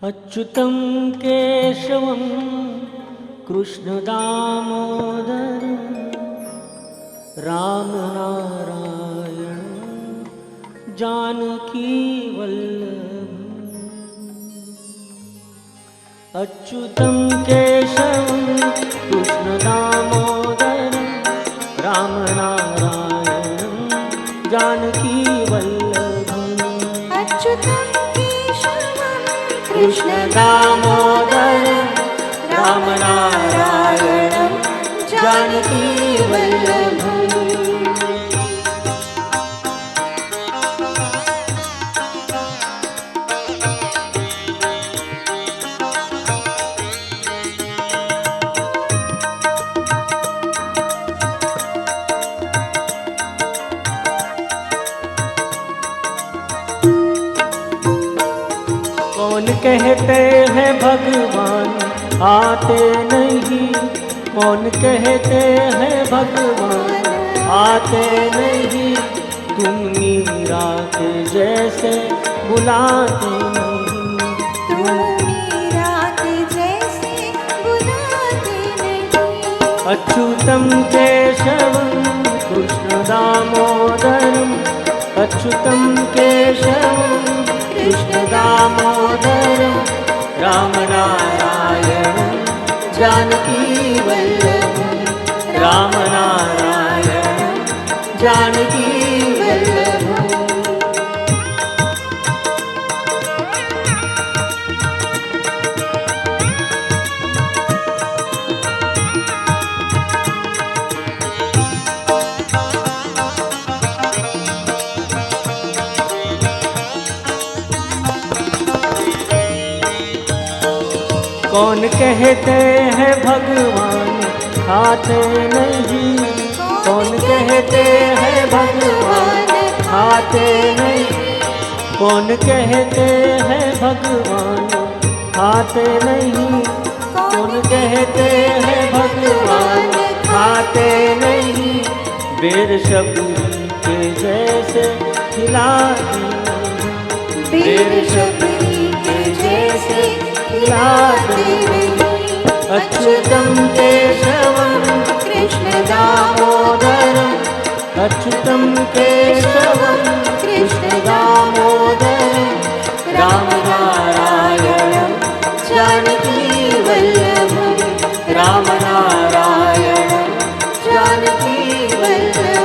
अच्युतं केशवं कृष्णदामोदरं रामनारायणं जानकीवल्लभम्। अच्युतं केशवं कृष्णदामोदरं रामनारायणं जानकीवल्लभम्। अच्युतं केशवं कृष्ण दामोदरं रामनारायणं जानकीवल्लभम्। कौन कहते हैं भगवान आते नहीं, कौन कहते हैं भगवान आते नहीं, तुम मीरा के जैसे बुलाते नहीं, तुम मीरा के जैसे बुलाते नहीं। अच्युतं केशवं कृष्ण दामोदरं, अच्युतं केशवं कृष्ण दामोदरं रामनारायणं जानकीवल्लभं। रामनारायणं जानकीवल्लभम्। कौन कहते हैं भगवान खाते नहीं, कौन कहते हैं भगवान खाते नहीं, कौन कहते हैं भगवान खाते नहीं, कौन कहते हैं भगवान खाते नहीं, बेर शबरी के जैसे खिलाते नहीं, बेर शबरी के जैसे खिलाते नहीं। अच्युतं केशवं कृष्ण दामोदरं, अच्युतं केशवं कृष्ण दामोदरं रामनारायणं जानकीवल्लभं। रामनारायणं जानकीवल्लभम्।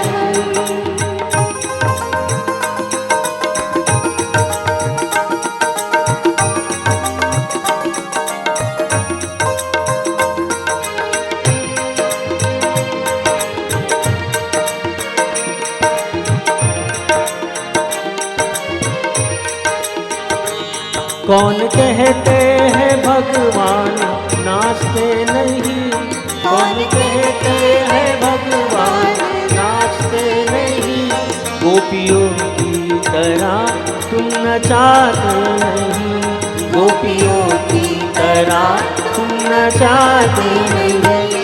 कौन कहते हैं भगवान नाचते नहीं, कौन कहते हैं भगवान नाचते नहीं, गोपियों की तरह तुम नचाते नहीं, गोपियों की तरह तुम नचाते नहीं।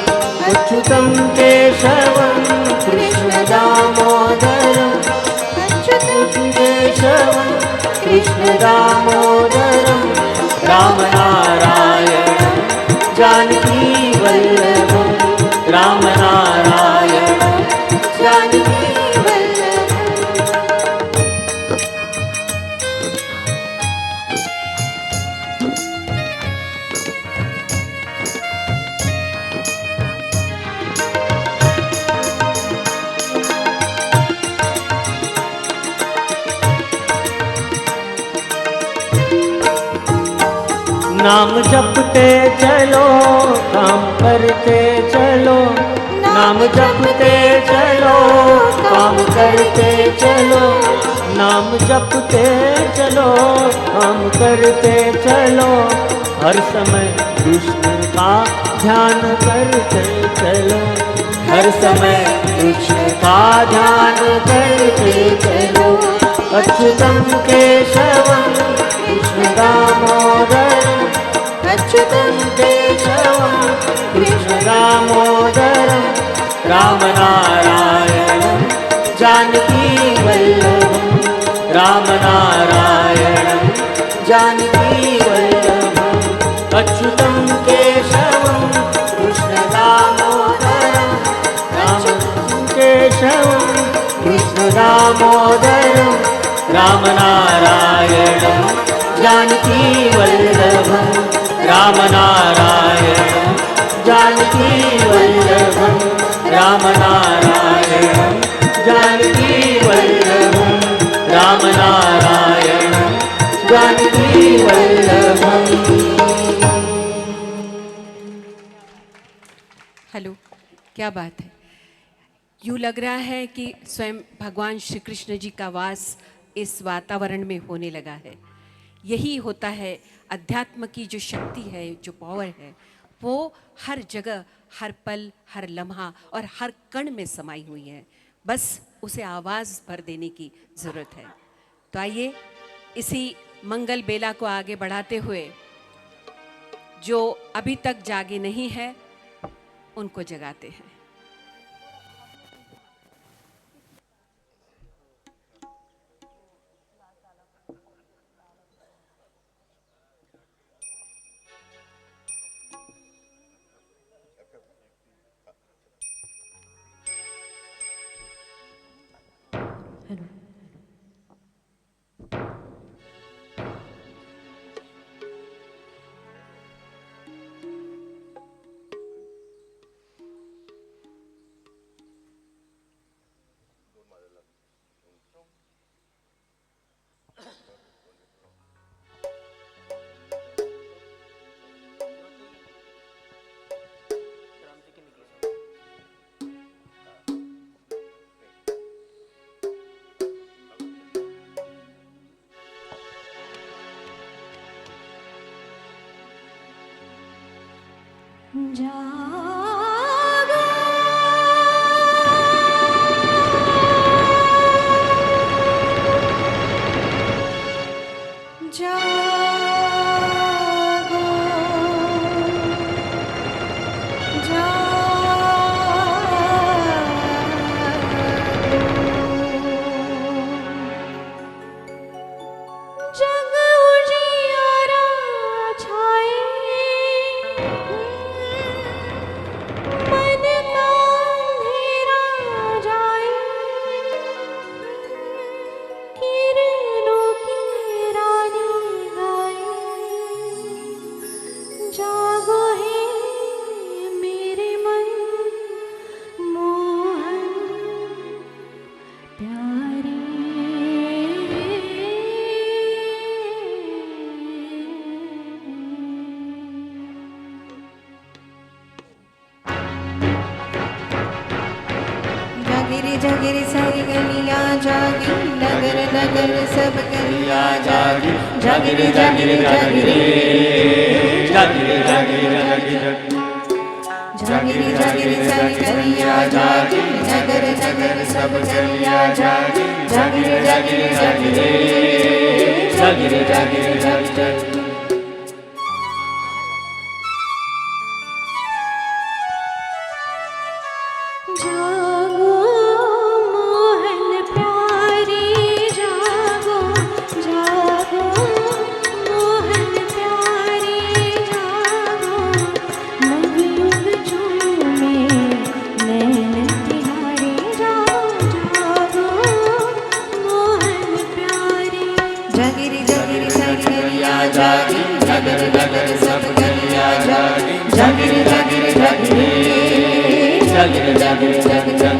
अच्युतं केशवं कृष्ण दामोदरं, अच्युतं केशवं कृष्ण दामोदरं रामनारायणं जानकीवल्लभं। रामनारायणं जानकीवल्लभम्। नाम जपते चलो काम करते चलो, नाम जपते चलो काम करते चलो, नाम जपते चलो काम करते चलो, हर समय कृष्ण का ध्यान करते चलो, हर समय कृष्ण का ध्यान करते चलो। अच्युतं केशवं कृष्ण दामोदरं, अच्युतं केशवं कृष्ण दामोदरं रामनारायणं जानकीवल्लभं। रामनारायणं जानकीवल्लभम्। दामोदरं रामनारायणं जानकीवल्लभं रामनारायणं जानकीवल्लभं रामनारायणं जानकीवल्लभं रामनारायणं जानकीवल्लभम्। हेलो, क्या बात है। यूँ लग रहा है कि स्वयं भगवान श्री कृष्ण जी का वास इस वातावरण में होने लगा है। यही होता है, अध्यात्म की जो शक्ति है, जो पावर है, वो हर जगह, हर पल, हर लम्हा और हर कण में समाई हुई है। बस उसे आवाज़ भर देने की ज़रूरत है। तो आइए इसी मंगल बेला को आगे बढ़ाते हुए जो अभी तक जागे नहीं है उनको जगाते हैं। जागो जागो जग उजियारा छाए, मन का अंधेरा जाए, किरणों की रानी गाए, जागो है मेरे मन मोहन प्यारे। जागी रे सारी गलियां जागी, नगर नगर सब गलियां जागी, जागी रे जागी रे जागी रे जागी रे जागी रे जागी रे जागी रे सारी गलियां जागी, नगर नगर सब गलियां जागी, जागी रे जागी रे जागी रे जागी रे जागी रे जागी रे जागो मोहन प्यारे, जागो जागो मोहन प्यारे, जागो नव युग झूमे नैन तिहारे, जागो जागो मोहन प्यारे। जागी रे सारी गलियां जागी, नगर नगर सब गलियां जागी, जागी रे जागी रे जागी रे जागी रे जागी रे जागी रे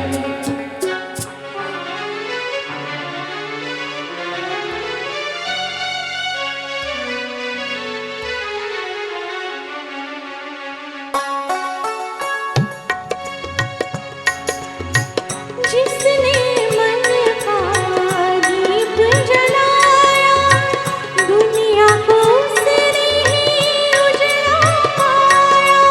जिसने मन का दीप जलाया, दुनिया को उसने ही उजला पाया।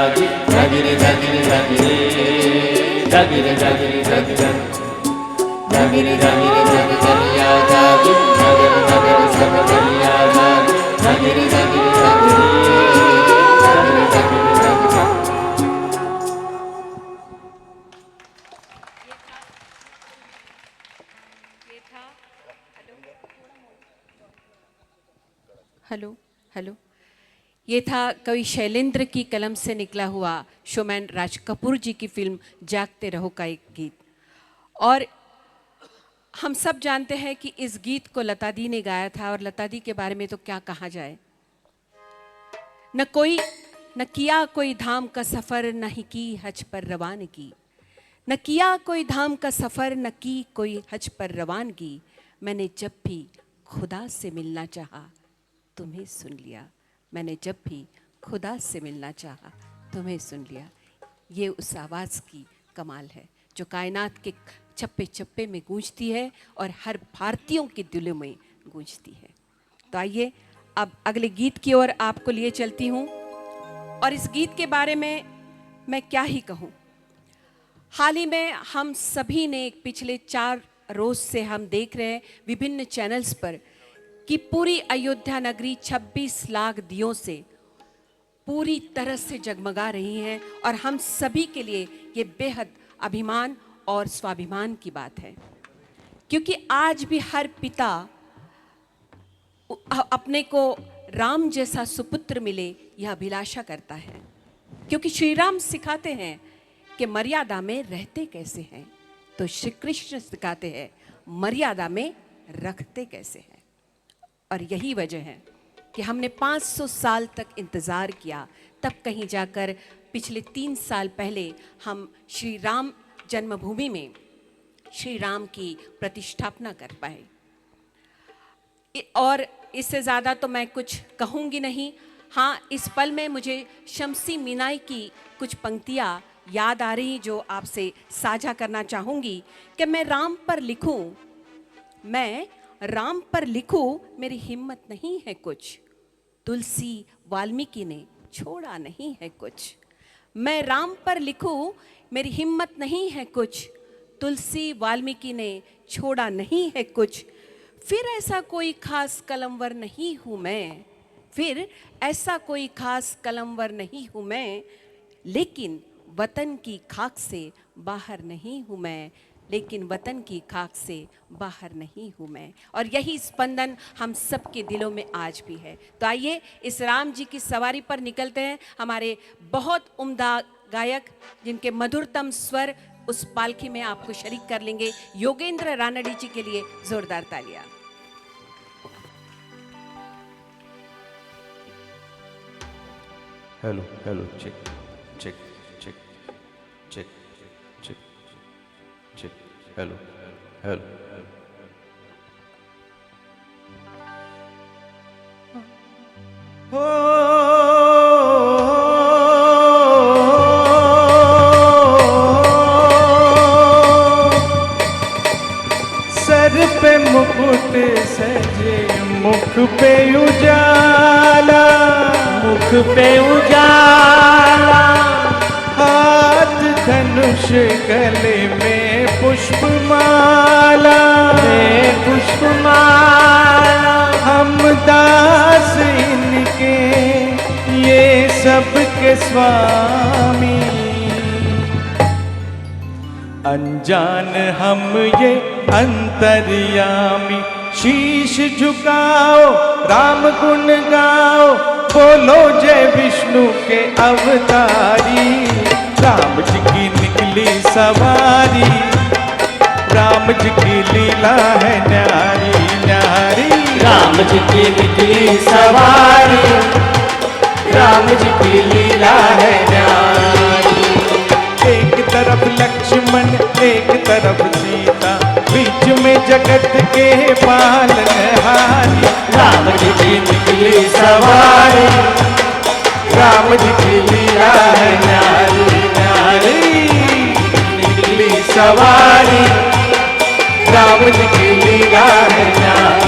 जागी जागिरे जागिरे जागिरे जागिरे जागिरे जागिरे जागिरे जागिरे जग करिया जागी नगर नगर सब करिया जागी जागिरे जागिरे जागिरे जागिरे जागिरे जागिरे। हेलो हेलो, ये था कवि शैलेंद्र की कलम से निकला हुआ शोमैन राज कपूर जी की फिल्म जागते रहो का एक गीत। और हम सब जानते हैं कि इस गीत को लता दी ने गाया था, और लता दी के बारे में तो क्या कहा जाए। न किया कोई धाम का सफ़र, न ही की हज पर रवानगी। न किया कोई धाम का सफ़र, न की कोई हज पर रवानगी। मैंने जब भी खुदा से मिलना चाहा, तुम्हें सुन लिया। मैंने जब भी खुदा से मिलना चाहा, तुम्हें सुन लिया। ये उस आवाज़ की कमाल है जो कायनात के चप्पे चप्पे में गूंजती है और हर भारतीयों के दिलों में गूंजती है। तो आइए अब अगले गीत की ओर आपको लिए चलती हूँ। और इस गीत के बारे में मैं क्या ही कहूँ। हाल ही में हम सभी ने पिछले 4 रोज़ से हम देख रहे हैं विभिन्न चैनल्स पर कि पूरी अयोध्या नगरी 26 लाख दियों से पूरी तरह से जगमगा रही हैं, और हम सभी के लिए ये बेहद अभिमान और स्वाभिमान की बात है, क्योंकि आज भी हर पिता अपने को राम जैसा सुपुत्र मिले यह अभिलाषा करता है, क्योंकि श्री राम सिखाते हैं कि मर्यादा में रहते कैसे हैं, तो श्री कृष्ण सिखाते हैं मर्यादा में रखते कैसे हैं। और यही वजह है कि हमने 500 साल तक इंतज़ार किया, तब कहीं जाकर पिछले 3 साल पहले हम श्री राम जन्मभूमि में श्री राम की प्रतिष्ठापना कर पाए। और इससे ज़्यादा तो मैं कुछ कहूँगी नहीं। हाँ, इस पल में मुझे शमसी मीनाई की कुछ पंक्तियाँ याद आ रही जो आपसे साझा करना चाहूँगी कि मैं राम पर लिखूं, मेरी हिम्मत नहीं है कुछ, तुलसी वाल्मीकि ने छोड़ा नहीं है कुछ। मैं राम पर लिखूं, मेरी हिम्मत नहीं है कुछ, तुलसी वाल्मीकि ने छोड़ा नहीं है कुछ। फिर ऐसा कोई खास कलमवर नहीं हूँ मैं, फिर ऐसा कोई खास कलमवर नहीं हूँ मैं, लेकिन वतन की खाक से बाहर नहीं हूँ मैं, लेकिन वतन की खाक से बाहर नहीं हूँ मैं। और यही स्पंदन हम सबके दिलों में आज भी है। तो आइए इस राम जी की सवारी पर निकलते हैं। हमारे बहुत उम्दा गायक जिनके मधुरतम स्वर उस पालकी में आपको शरीक कर लेंगे। योगेंद्र रानड़ी जी के लिए जोरदार तालियां। Hello hello, check check check check check check, hello hello. Sir पे मुकुट सजे, मुख पे उजाला, मुख पे उजाला, हाथ धनुष गले में पुष्पमाला, हम दास इनके ये सब के स्वामी, अनजान हम ये अंतर्यामी। शीश झुकाओ, राम गुण गाओ, बोलो जय विष्णु के अवतारी। राम जी की निकली सवारी, राम जी की लीला है न्यारी न्यारी। राम जी की निकली सवारी, राम जी की लीला है न्यारी। एक तरफ लक्ष्मण, एक तरफ सीता, बीच में जगत के पालनहारी। राम जी की निकली सवारी, राम जी की लीला है न्यारी न्यारी। निकली सवारी, राम जी की लीला है न्यारी।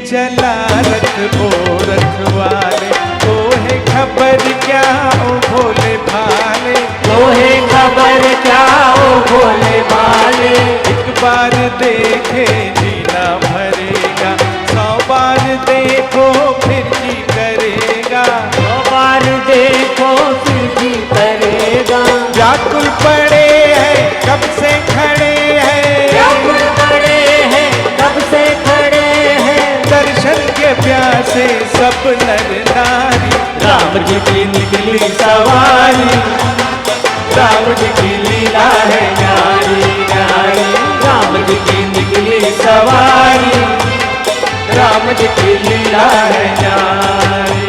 चला रथ ओ रथ वाले, तो है खबर क्या ओ भोले भाले, तोहे खबर क्या ओ भोले भाले, एक बार देखे जीना भरेगा, 100 बार देखो फिर जी करेगा, 100 बार देखो फिर भी करेगा, व्याकुल पड़े हैं कब से खड़े हैं, व्याकुल पड़े हैं कब से खड़े हैं, दर्शन के प्यासे सब नर नारी, राम जी की निकली सवारी, राम जी की लीला है न्यारी न्यारी, राम जी की निकली सवारी, राम जी की लीला है न्यारी।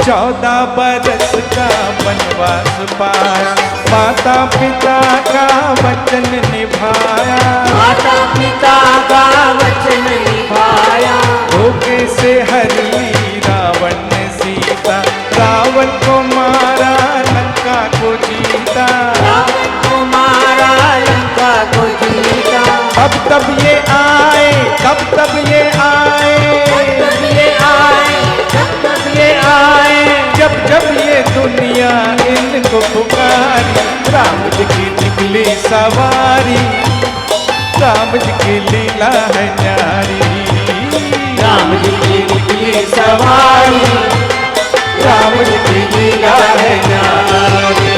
चौदह बरस का वनवास पाया, माता पिता का वचन निभाया, माता पिता का वचन निभाया, धोखे से हर ली रावण ने सीता, रावण को मारा लंका को जीता, रावण को मारा लंका को जीता, अब तब ये आए तब ये आए, तब ये आए तब ये आए, जब ये दुनिया इनको पुकारी, राम जी की निकली सवारी, राम जी की लीला है न्यारी, राम जी की निकली सवारी, राम जी की लीला है न्यारी।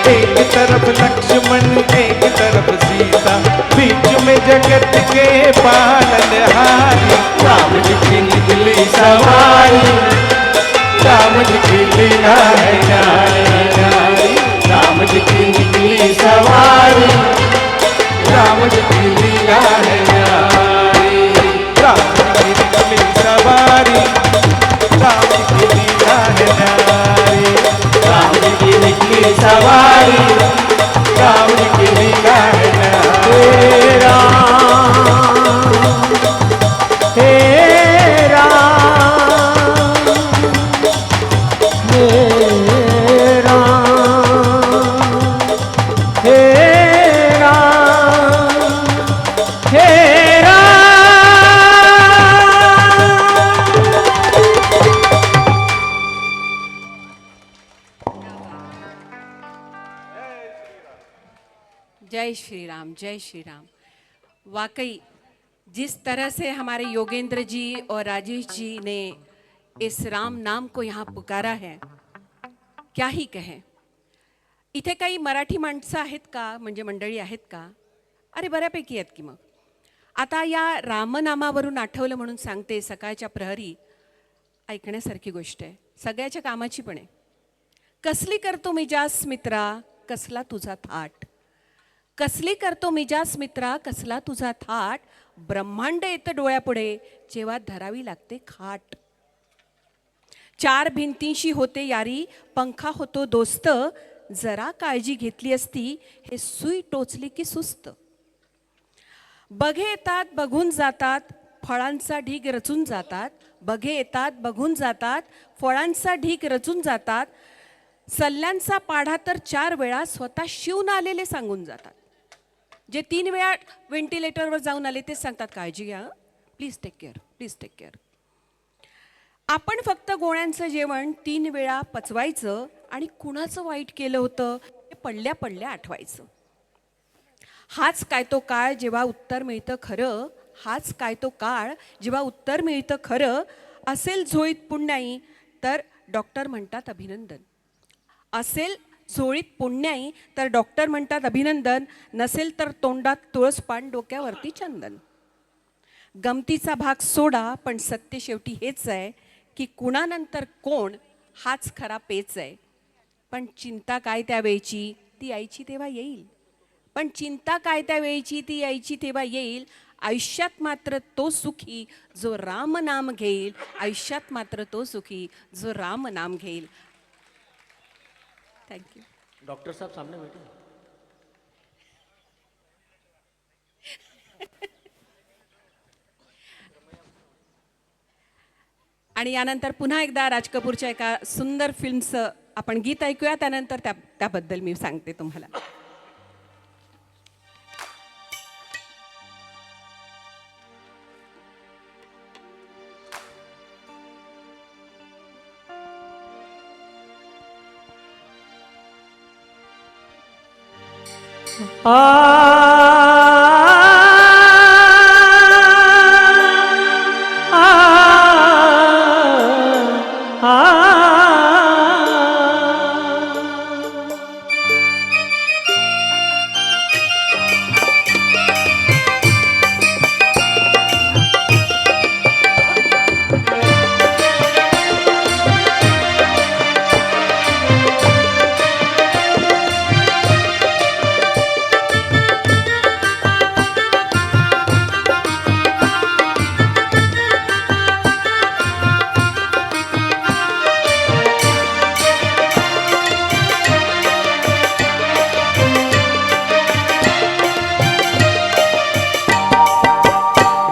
एक तरफ लक्ष्मण एक तरफ सीता, बीच में जगत के पालनहारी, राम जी की निकली सवारी, राम जी की लीला है न्यारी, राम जी की निकली सवारी, राम जी की लीला है न्यारी, राम जी की निकली सवारी, राम जी की लीला है न्यारी, राम जी की निकली सवारी, राम जी की लीला है न्यारी। हे राम हे राम हे राम हे राम हे राम। जय श्री राम, जय श्री राम। वाकई जिस तरह से हमारे योगेंद्र जी और राजेश जी ने इस राम नाम को यहाँ पुकारा है, क्या ही कहें। इथे काही मराठी माणसं आहेत का, म्हणजे मंडळी आहेत का? अरे बऱ्यापैकी आहेत की मग. आता या रामनामावरून आठवलं म्हणून सांगते, सकाळच्या प्रहरी ऐकण्यासारखी गोष्ट आहे, सगळ्याच्या कामाची पण आहे. कसली करतो मिजास मित्रा, कसला तुझा थाट, कसली करतो मिजास मित्रा, कसला तुझा थाट, ब्रह्मांड येतं डोळ्यापुढे जेव्हा धरावी लागते खाट. 4 भिंतींशी होते यारी, पंखा होतो दोस्त, जरा काळजी घेतली असती, हे सुई टोचली की सुस्त. बघे येतात बघून जातात, फळांचा ढीग रचून जातात, बघे येतात बघून जातात, फळांचा ढीग रचून जातात, सल्ल्यांचा पाढा तर 4 वेळा स्वतः शिवून आलेले सांगून जातात. जे 3 वेळा व्हेंटिलेटरवर जाऊन आले ते सांगतात काळजी घ्या, please take care, please take care. आपण फक्त गोळ्यांचं जेवण 3 वेळा पचवायचं आणि कुणाचं वाईट केलं होतं हे पडल्या पडल्या आठवायचं. हाच काय तो काळ जेव्हा उत्तर मिळतं खरं, हाच काय तो काळ जेव्हा उत्तर मिळतं खरं. असेल झोळीत पुण्याई तर डॉक्टर म्हणतात अभिनंदन, असेल झोळीत पुण्याई तर डॉक्टर म्हणतात अभिनंदन, नसेल तर तोंडात तुळस पान डोक्यावरती चंदन. गमतीचा भाग सोडा, पण सत्य शेवटी हेच आहे की कुणानंतर कोण हाच खरा पेच आहे. पण चिंता काय त्यावेळची ती यायची तेव्हा येईल, पण चिंता काय त्यावेळची ती यायची तेव्हा येईल. आयुष्यात मात्र तो सुखी जो राम नाम घेईल, आयुष्यात मात्र तो सुखी जो राम नाम घेईल. थँक्यू. डॉक्टर साहब सामने बैठे। आणि यानंतर पुन्हा एकदा राज कपूरच्या एका सुंदर फिल्मचं आपण गीत ऐकूया, त्यानंतर त्याबद्दल मी सांगते तुम्हाला.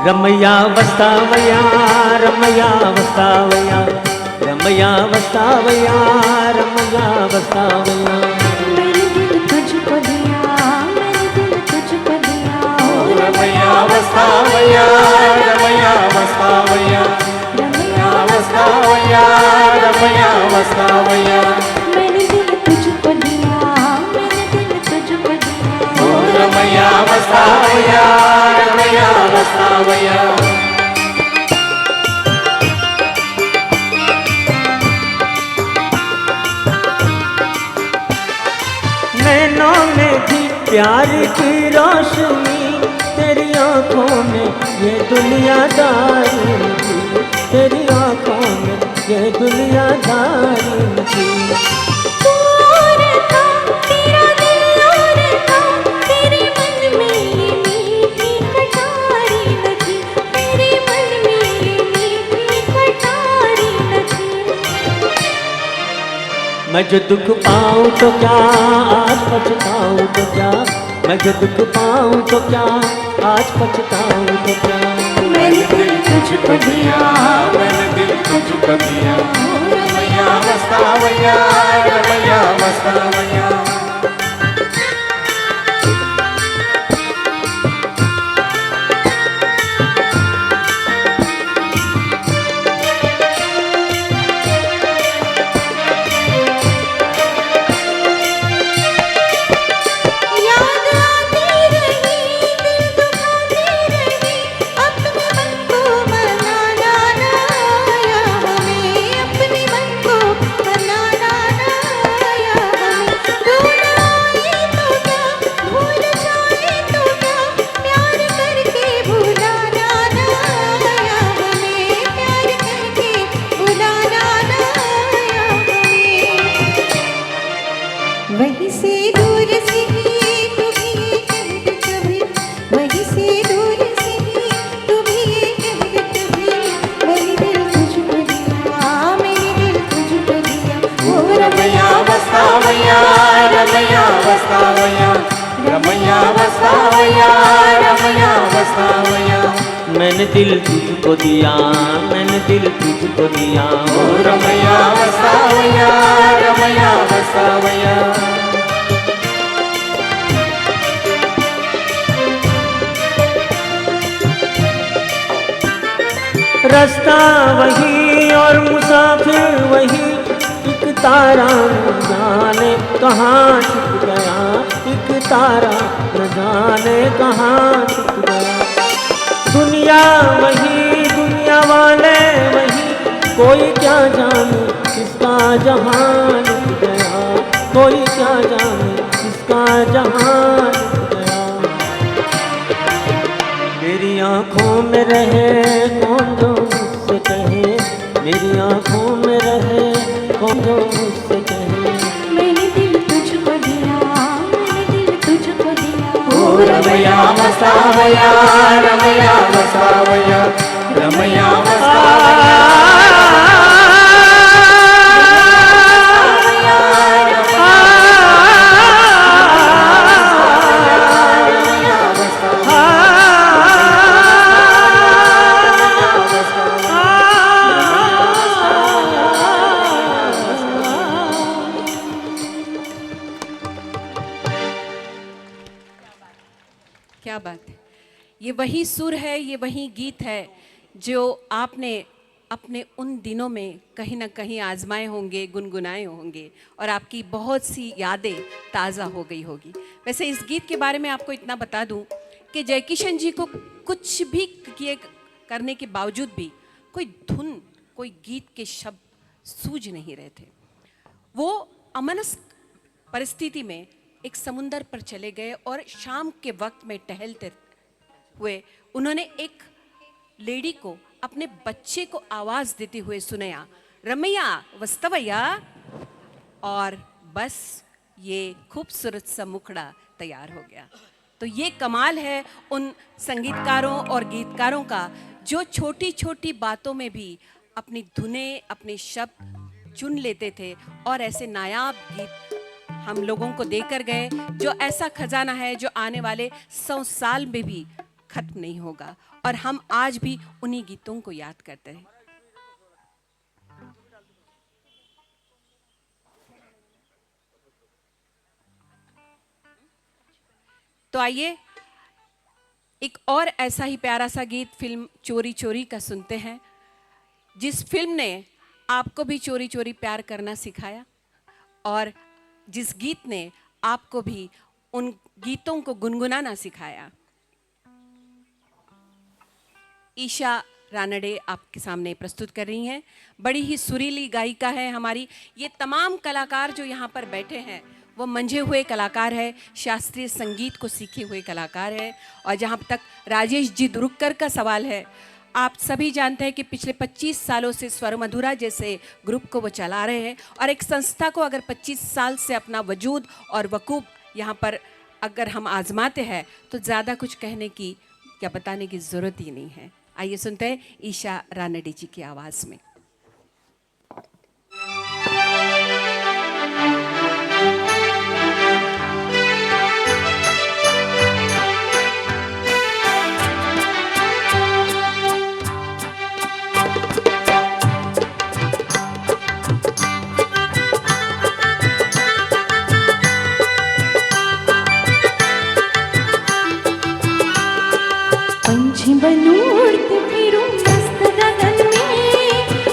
रमया वस्तावया रमया वस्तावया रमया वस्तावया रमया वस्तावया. मैंने दिल तुझको दिया, मैंने दिल तुझको दिया. रमया वस्तावया रमया वस्तावया रमैया वस्तावया रमया वस्तावया. मैंने दिल तुझको दिया, मैंने दिल तुझको दिया. रमया वस्तावया रमया वस्तावया. नैनों में थी प्यार की रोशनी, तेरी आंखों में ये दुनियादारी थी, तेरी आंखों में ये दुनियादारी थी. तू और था, तेरा दिल और था, तेरे मन में ये मीठी खटारी न थी, तेरे मन में ये मीठी खटारी न थी. मैं जो दुख पाऊं तो क्या, आज पछताऊं तो क्या, मैं जो दुख पाऊं तो क्या, आज पछताऊं तो क्या. मैंने दिल तुझको दिया, मैंने दिल तुझको दिया. रमया वस्तावया रमया वस्तावया. याद आती रही, दिल दुखाती रही, अपने मन को मनाना ना आया हमें, अपने मन को मनाना ना आया हमें. तू ना आए तो क्या, भूल जाए तो क्या, प्यार करके भुलाना ना आया हमें, प्यार करके भुलाना ना आया हमें. वहीं से दूर से ही तू भी ये कह दे कभी, वहीं से दूर से ही तू भी ये कह दे कभी. मैंने दिल तुझको दिया, मैंने दिल तुझको दिया. ओ रमया वस्तावया रमया वस्तावया रमया वस्तावया रमया वस्तावया. मैंने दिल तुझको दिया, मैंने दिल तुझको दिया. रमया वस्तावया रमया वस्तावया. रास्ता वही और मुसाफिर वही, एक तारा न जाने कहाँ छुप गया, एक तारा न जाने कहाँ छुप गया. दुनिया वही, दुनिया वाले वही, कोई क्या जाने इसका जहान लुट गया, कोई क्या जाने इसका जहान लुट गया. मेरी आंखों में रहे कौन जो मुझसे कहे, मेरी आंखों में रहे कौन जो मुझसे कहे. मैंने दिल तुझको दिया, मैंने दिल तुझको दिया. रमया वस्तावया रमया वस्तावया रमया वस्तावया. क्या बात है। ये वही सुर है, ये वही गीत है जो आपने अपने उन दिनों में कहीं ना कहीं आजमाए होंगे, गुनगुनाए होंगे और आपकी बहुत सी यादें ताज़ा हो गई होगी। वैसे इस गीत के बारे में आपको इतना बता दूं कि जयकिशन जी को कुछ भी किए करने के बावजूद भी कोई धुन, कोई गीत के शब्द सूझ नहीं रहे थे। वो अमनस्क परिस्थिति में एक समुंदर पर चले गए और शाम के वक्त में टहलते हुए उन्होंने एक लेडी को, अपने बच्चे को आवाज देते हुए सुनाया, रमैया वस्तवैया, और बस ये खूबसूरत सा मुखड़ा तैयार हो गया। तो ये कमाल है उन संगीतकारों और गीतकारों का जो छोटी छोटी बातों में भी अपनी धुनें, अपने शब्द चुन लेते थे और ऐसे नायाब गीत हम लोगों को देकर गए, जो ऐसा खजाना है जो आने वाले 100 साल में भी खत्म नहीं होगा और हम आज भी उन्हीं गीतों को याद करते हैं। तो आइए एक और ऐसा ही प्यारा सा गीत फिल्म चोरी चोरी का सुनते हैं, जिस फिल्म ने आपको भी चोरी चोरी प्यार करना सिखाया और जिस गीत ने आपको भी उन गीतों को गुनगुनाना सिखाया। ईशा रानडे आपके सामने प्रस्तुत कर रही हैं। बड़ी ही सुरीली गायिका है हमारी। ये तमाम कलाकार जो यहाँ पर बैठे हैं वो मंझे हुए कलाकार है, शास्त्रीय संगीत को सीखे हुए कलाकार है। और जहाँ तक राजेश जी दुरुक्कर का सवाल है, आप सभी जानते हैं कि पिछले 25 सालों से स्वर मधुरा जैसे ग्रुप को वो चला रहे हैं और एक संस्था को अगर 25 साल से अपना वजूद और वकूब यहाँ पर अगर हम आजमाते हैं तो ज़्यादा कुछ कहने की या बताने की ज़रूरत ही नहीं है। आइए सुनते हैं ईशा रानडे जी की आवाज़ में। पंछी बनूं उड़ती फिरूं मस्त गगन में,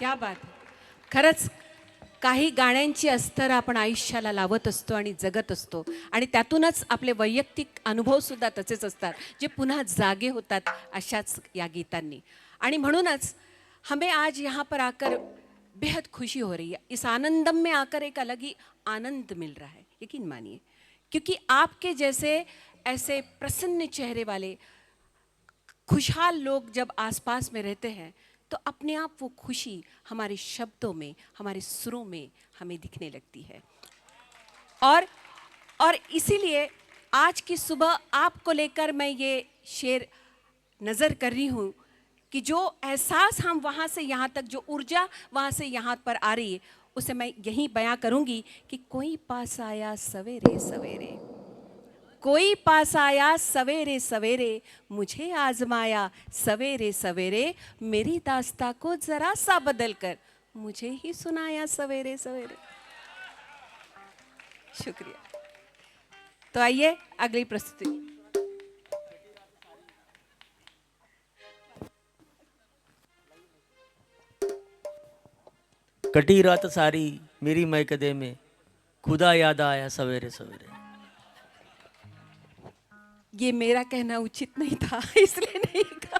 क्या बात आहे. खरंच काही गाण्यांची अस्तर आपण आयुष्याला लावत असतो आणि जगत असतो आणि त्यातूनच आपले वैयक्तिक अनुभवसुद्धा तसेच असतात जे पुन्हा जागे होतात अशाच या गीतांनी. आणि म्हणूनच हमें आज यहाँ पर आकर बेहद खुशी हो रही है. इस आनंदम में आकर एक अलग ही आनंद मिल रहा है, यकीन मानिए, क्योंकि आपके जैसे ऐसे प्रसन्न चेहरे वाले खुशहाल लोग जब आसपास में रहते हैं तो अपने आप वो खुशी हमारे शब्दों में, हमारे सुरों में हमें दिखने लगती है. और इसीलिए आज की सुबह आपको लेकर मैं ये शेर नज़र कर रही हूँ कि जो एहसास हम वहाँ से यहाँ तक, जो ऊर्जा वहाँ से यहाँ पर आ रही है, उसे मैं यहीं बयां करूँगी कि कोई पास आया सवेरे सवेरे, कोई पास आया सवेरे सवेरे, मुझे आजमाया सवेरे सवेरे, मेरी दास्ता को जरा सा बदल कर मुझे ही सुनाया सवेरे सवेरे. शुक्रिया. तो आइए अगली प्रस्तुति. कटी रात सारी मेरी महकदे में, खुदा याद आया सवेरे सवेरे. ये मेरा कहना उचित नहीं था, इसलिए नहीं कहा.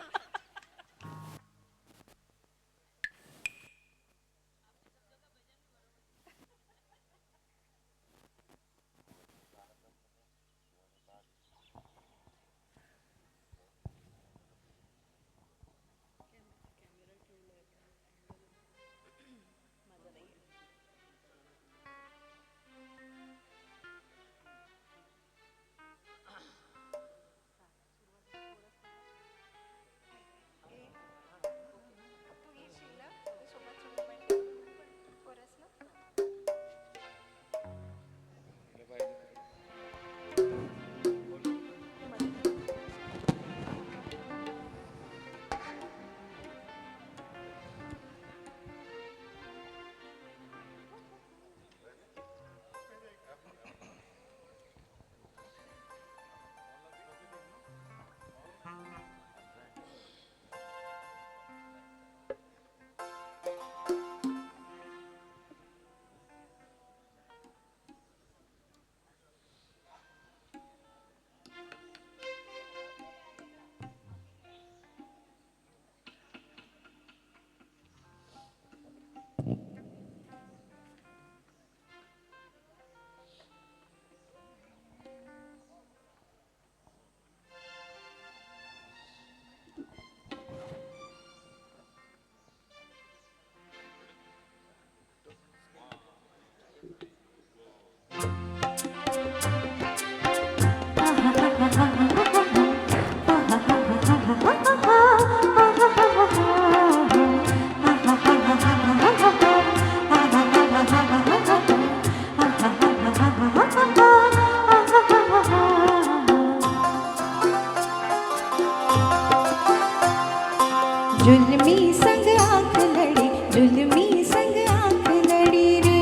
जुल्मी संग आंख लड़ी, जुल्मी संग आंख लड़ी रे,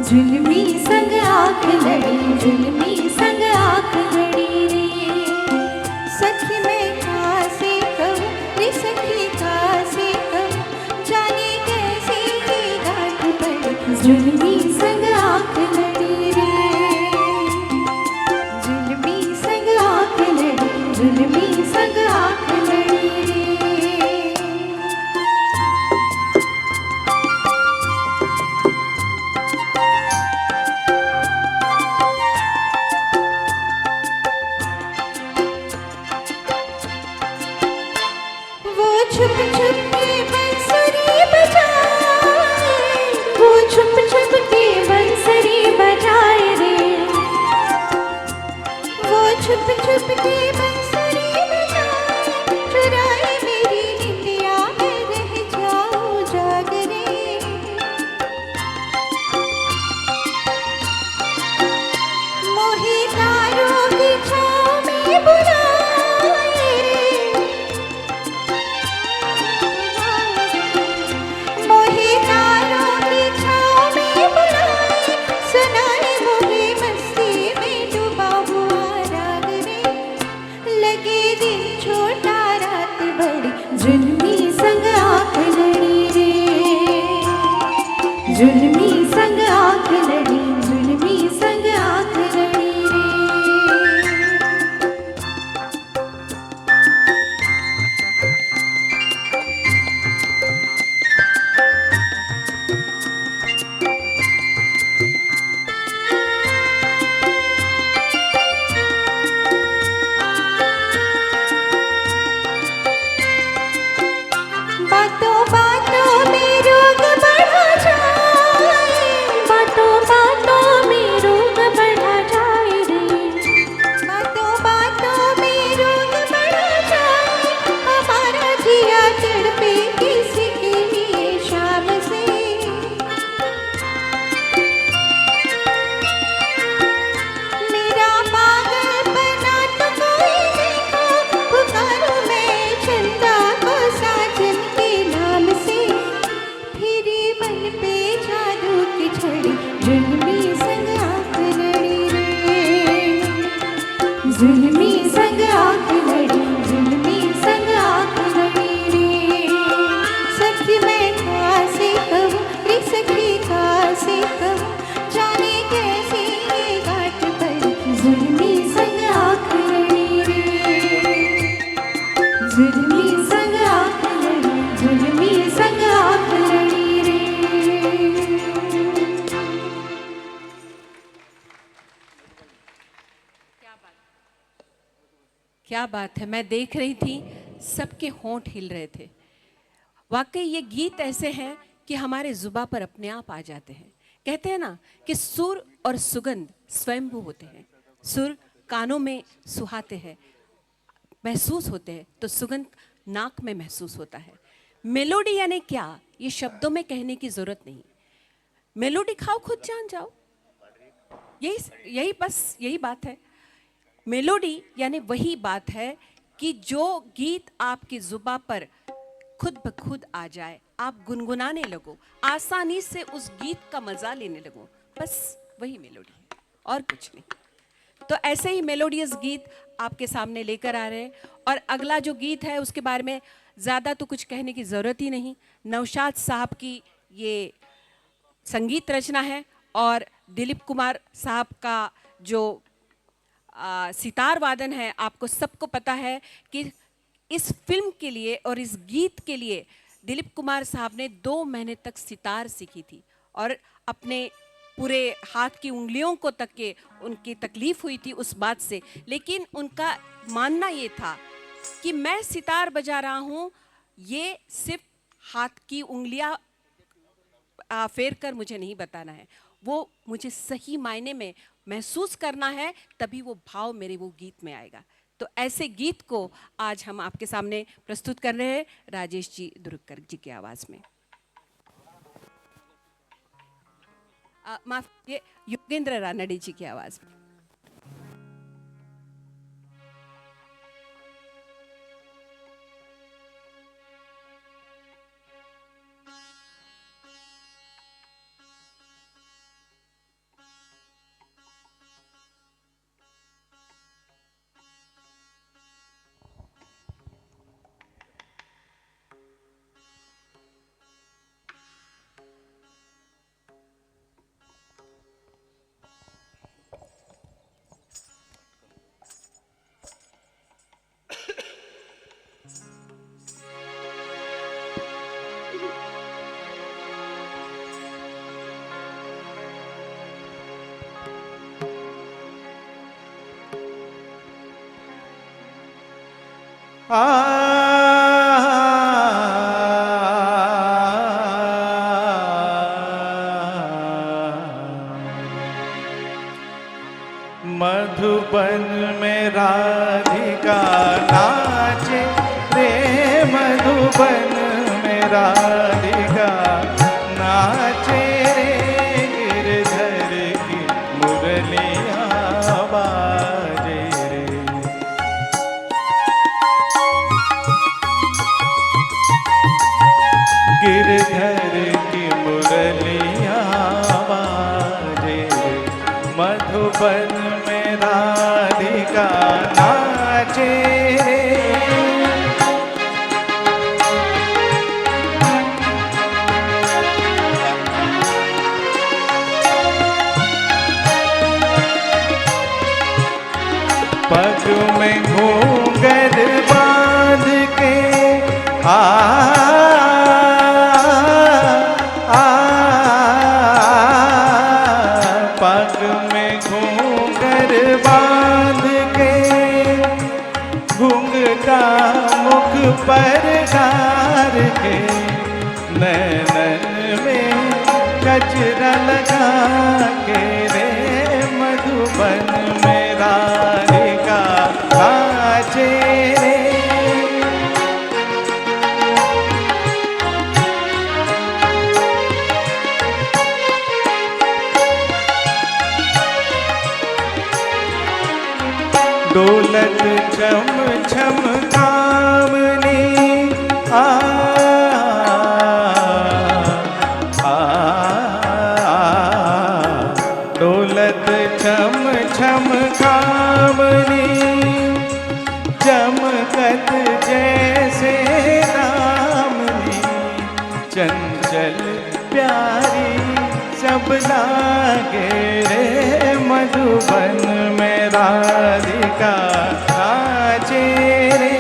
जुल्मी संग आंख लड़ी, जुल्मी संग आंख लड़ी रे. सखी मैं कासे कहूँ रे, सखी कासे कहूँ, जाने कैसी ये गांठ पड़ी, जुल्मी संग आंख लड़ी रे, जुल्मी संग आंख लड़ी, जुल्मी संग आंख लड़ी. छुप छुप के बंसुरी बजाए, वो छुप छुप के बंसुरी बजाए रे, वो छुप छुप के बंसुरी बजाए, चुराए मेरी निंदिया में रह जाओ जाग रे. मोहे तारों की छाँव में बुलाए, मोहे तारों की छाँव में बुलाए, सुनाए मोहे मस्ती में डूबा हुआ राग रे. संग आँख लड़ी, जुल्मी संग आँख लड़ी रे। सखी मैं कासे कहूँ रे, सखी कासे कहूँ, जाने कैसी ये घाट पर जुल्मी संग आँख लड़ी रे। जुल्मी संग आँख लड़ी, जुल्मी संग आँख लड़ी रे। क्या बात है, मैं देख रही थी सबके होंठ हिल रहे थे। वाकई ये गीत ऐसे हैं कि हमारे जुबा पर अपने आप आ जाते हैं। कहते हैं ना कि सुर और सुगंध स्वयंभू होते हैं। सुर कानों में सुहाते हैं, महसूस होते हैं, तो सुगंध नाक में महसूस होता है। मेलोडी यानी क्या, ये शब्दों में कहने की जरूरत नहीं। मेलोडी खाओ खुद जान जाओ, यही बात है। मेलोडी यानी वही बात है कि जो गीत आपकी जुबां पर खुद ब खुद आ जाए, आप गुनगुनाने लगो, आसानी से उस गीत का मजा लेने लगो, बस वही मेलोडी है और कुछ नहीं। तो ऐसे ही मेलोडियस गीत आपके सामने लेकर आ रहे हैं। और अगला जो गीत है उसके बारे में ज़्यादा तो कुछ कहने की ज़रूरत ही नहीं। नौशाद साहब की ये संगीत रचना है और दिलीप कुमार साहब का जो सितार वादन है। आपको सबको पता है कि इस फिल्म के लिए और इस गीत के लिए दिलीप कुमार साहब ने 2 महीने तक सितार सीखी थी और अपने पूरे हाथ की उंगलियों को तक के उनकी तकलीफ हुई थी उस बात से। लेकिन उनका मानना ये था कि मैं सितार बजा रहा हूँ, ये सिर्फ हाथ की उंगलियाँ फेर कर मुझे नहीं बताना है, वो मुझे सही मायने में महसूस करना है, तभी वो भाव मेरे वो गीत में आएगा। तो ऐसे गीत को आज हम आपके सामने प्रस्तुत कर रहे हैं राजेश जी दुर्गकर जी की आवाज़ में। माफ कीजिए, योगेंद्र रानडे जी की आवाज़ में। मधुबन में राधिका नाचे रे, मधुबन में राधिका नाचे रे, गिरधर की मुरलियाँ बाजे रे। गिरधर की मुरलियाँ बाजे रे, मधुबन में राधिका नाचे रे। पग में घूंघट बांध के पग में घूंघट बांध के घूंघटा मुख पर डार के, नैनन में गजरा लगा के रे, मधुबन में राधिका नाचे रे। डोलत छम छम कामनी डोलत छम छम कामनी, ताकत जैसे दामनी, चंचल प्यारी सब लागे रे मधुबन में राधिका नाचे रे।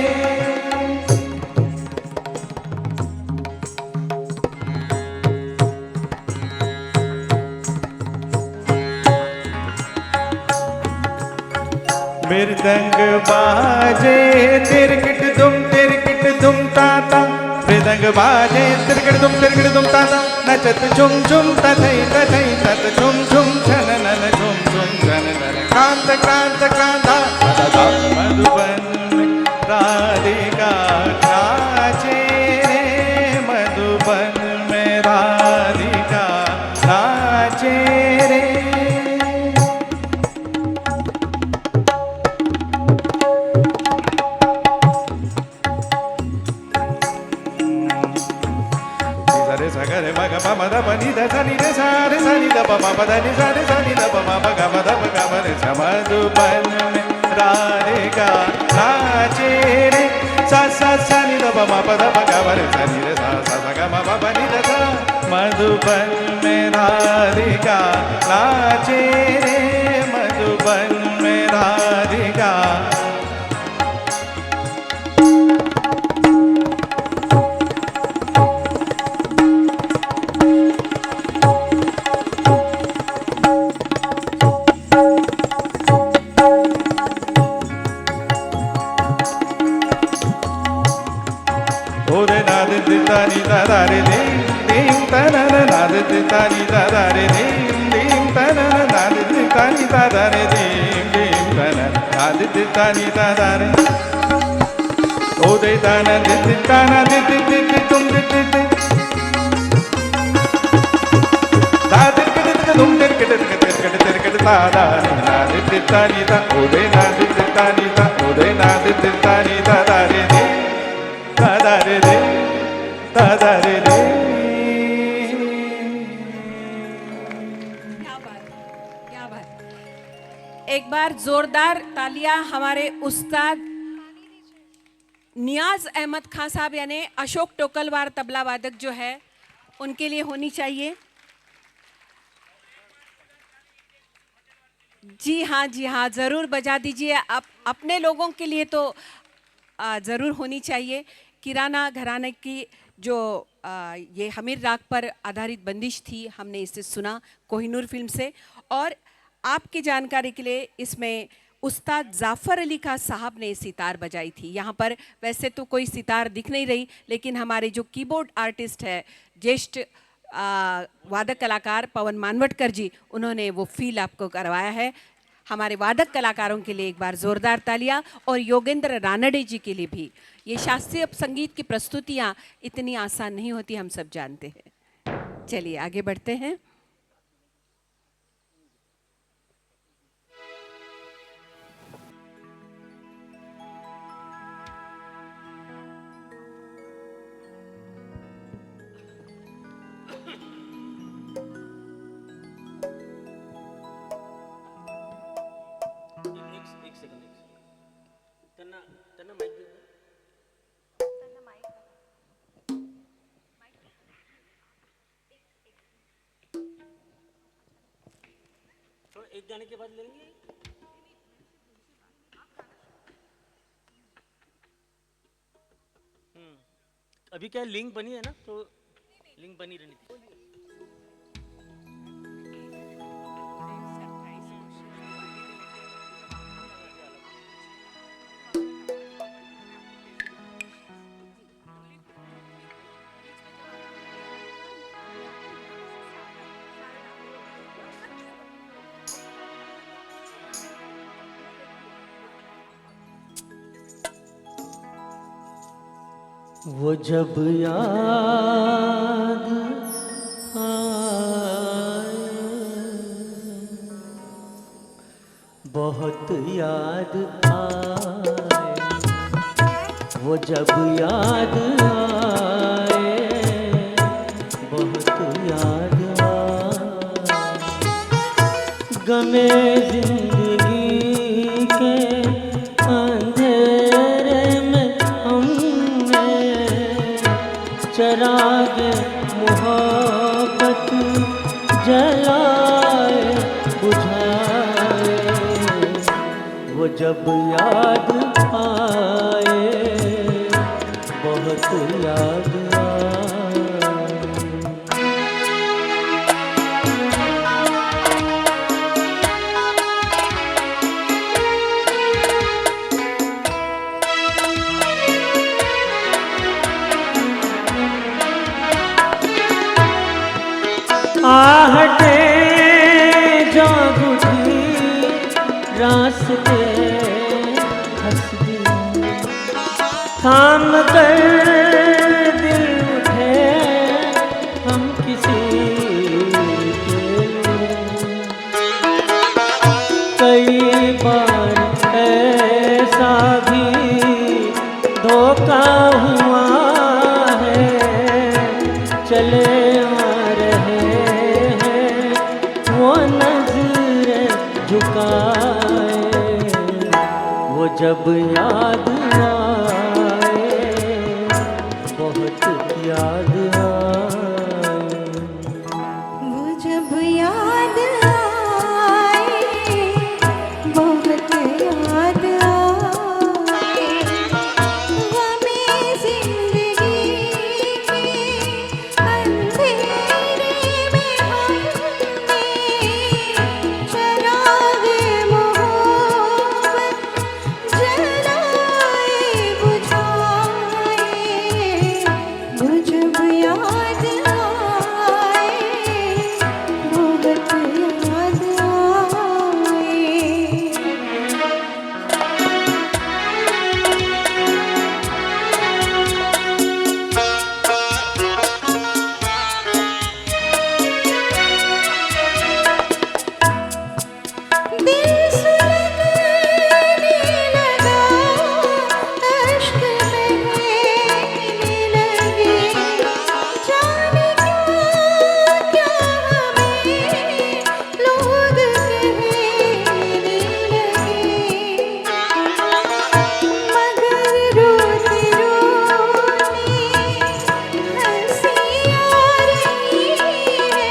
मृदंग बाजे तिरकिट दुम ताता, मृदंग बाजे तिरकिट दुम ताता, नचत झुम झुम तथई तथई तत झुम झुम छन नन झुम झुम छन नन, क्रांत क्रांत क्रांता मधुबन में राधिका नाचे रे मधुबन में राधिका नाचे रे। सगरे मग पम द पनी द सनी रे सारे सनी द पम प द नि सारे सनी द पम प ग म द प ग म रे मधुबन में राधिका नाचे रे, सा सा सनी द पम प द प ग म रे सनी रे सा सा सा ग म प प नि द सा, मधुबन में राधिका नाचे रे मधुबन में राधिका। ओरे नाद दितानी दादा रे दीम दीम तनन नाद दितानी दादा रे दीम दीम तनन नाद दितानी दादा रे दीम दीम तनन नाद दितानी दादा रे। ओ दे ताना दिताना दित तुम दित दाद कट तुम कट दादा रे नाद दितानी दा ओ दे नाद दितानी दा ओ दे नाद दितानी दादा रे दीम दादा रे रे दादा रे रे। क्या बात है, क्या बात है। एक बार जोरदार तालियां हमारे उस्ताद नियाज अहमद खान साहब यानी अशोक टोकलवार तबला वादक जो है उनके लिए होनी चाहिए। जी हाँ ज़रूर बजा दीजिए। अपने लोगों के लिए तो ज़रूर होनी चाहिए। किराना घराने की जो ये हमीर राग पर आधारित बंदिश थी, हमने इसे सुना कोहिनूर फिल्म से। और आपकी जानकारी के लिए इसमें उस्ताद जाफ़र अली खान साहब ने सितार बजाई थी। यहाँ पर वैसे तो कोई सितार दिख नहीं रही, लेकिन हमारे जो कीबोर्ड आर्टिस्ट है ज्येष्ठ वादक कलाकार पवन मानवटकर जी, उन्होंने वो फील आपको करवाया है। हमारे वादक कलाकारों के लिए एक बार जोरदार तालियां, और योगेंद्र रानडे जी के लिए भी। ये शास्त्रीय संगीत की प्रस्तुतियां इतनी आसान नहीं होती, हम सब जानते हैं। चलिए आगे बढ़ते हैं। एक गाने के बाद ले लेंगे। अभी क्या लिंक बनी है ना, तो लिंक बनी रहनी थी। वो जब याद आए, बहुत याद आए, वो जब याद आए, बहुत याद आए, गमे जिंदगी के अंधेरे में चिराग मोहब्बत जलाए बुझाए, वो जब याद आए बहुत याद आहटे जाग उठी रास्ते हंसदी, काम कर दिल उठे हम किसी के लिए। कई बार ऐसा भी धोखा हुआ है, चले वो जब याद आए बहुत याद आए, वो जब याद आए बहुत याद आए, हमें जिंदगी के अंधेरे में हमने चराग मोहब्बत जलाए बुझाए, वो जब याद आए बहुत याद आए। दिल सुलगने लगा, अश्क बहने लगे, जाने क्या हमें लोग कहने लगे, मगर रोते रोते हंसी आ रही है,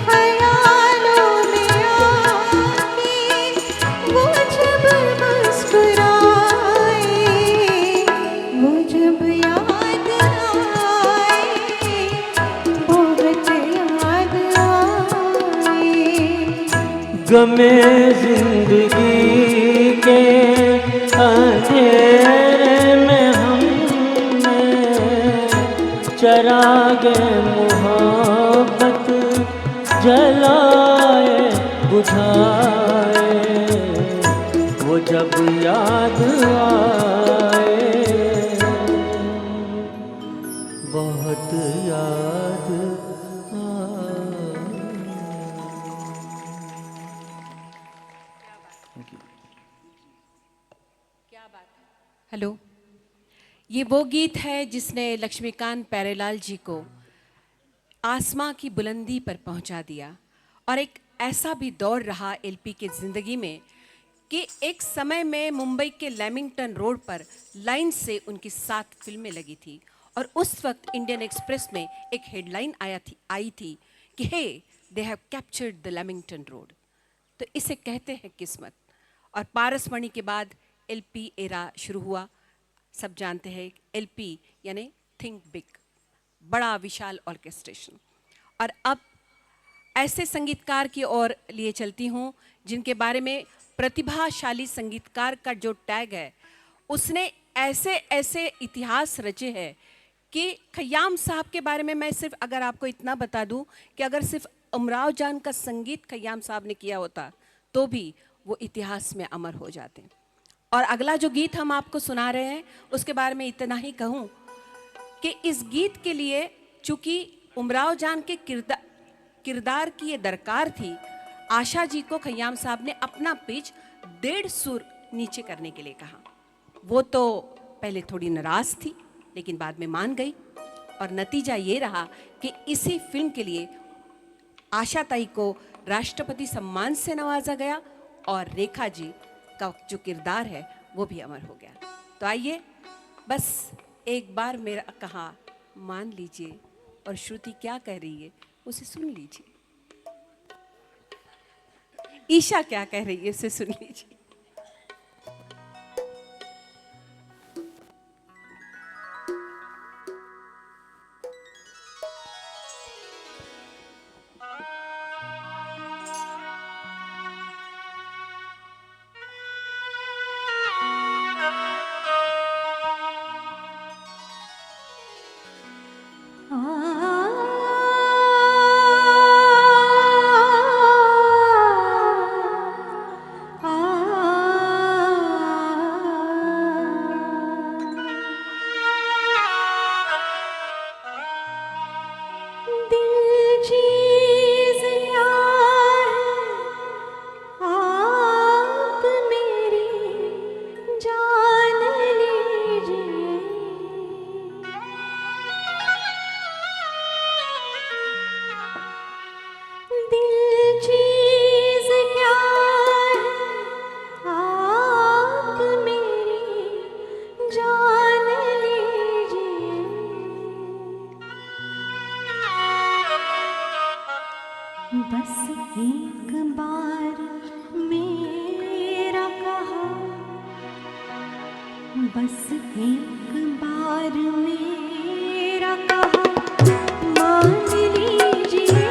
ख्यालों में आके वो जब मुस्कुराए, वो जब याद आए बहुत याद आए। गमे जिंदगी के अंधेरे में हमने चराग मोहब्बत जलाए बुझाए, वो जब याद आए बहुत याद आए। हेलो, ये वो गीत है जिसने लक्ष्मीकांत प्यारेलाल जी को आसमां की बुलंदी पर पहुंचा दिया, और एक ऐसा भी दौर रहा एलपी के ज़िंदगी में कि एक समय में मुंबई के लेमिंगटन रोड पर लाइन से उनकी 7 फिल्में लगी थी, और उस वक्त इंडियन एक्सप्रेस में एक हेडलाइन आई थी कि hey they have captured the Lamington Road. तो इसे कहते हैं किस्मत। और पारस मणि के बाद एलपी एरा शुरू हुआ। सब जानते हैं एलपी यानी थिंक बिग, बड़ा विशाल ऑर्केस्ट्रेशन। और अब ऐसे संगीतकार की ओर लिए चलती हूँ जिनके बारे में प्रतिभाशाली संगीतकार का जो टैग है, उसने ऐसे ऐसे इतिहास रचे हैं कि खयाम साहब के बारे में मैं सिर्फ अगर आपको इतना बता दूं कि अगर सिर्फ उमराव जान का संगीत खयाम साहब ने किया होता तो भी वो इतिहास में अमर हो जाते। और अगला जो गीत हम आपको सुना रहे हैं उसके बारे में इतना ही कहूँ कि इस गीत के लिए चूँकि उमराव जान के किरदार की ये दरकार थी, आशा जी को खयाम साहब ने अपना पिच 1.5 सुर नीचे करने के लिए कहा। वो तो पहले थोड़ी नाराज़ थी लेकिन बाद में मान गई, और नतीजा ये रहा कि इसी फिल्म के लिए आशा ताई को राष्ट्रपति सम्मान से नवाजा गया और रेखा जी का जो किरदार है वो भी अमर हो गया। तो आइए बस एक बार मेरा कहा मान लीजिए और श्रुति क्या कह रही है उसे सुन लीजिए। ईशा क्या कह रही है उसे सुन लीजिए। बस एक बार मेरा कहा, बस एक बार मेरा कहा मान लीजिए,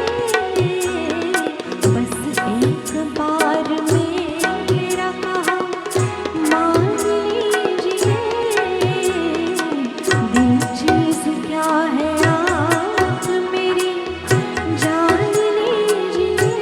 बस एक बार मेरा कहा मान लीजिए, दिल चीज क्या है आप मेरी जान लीजिए।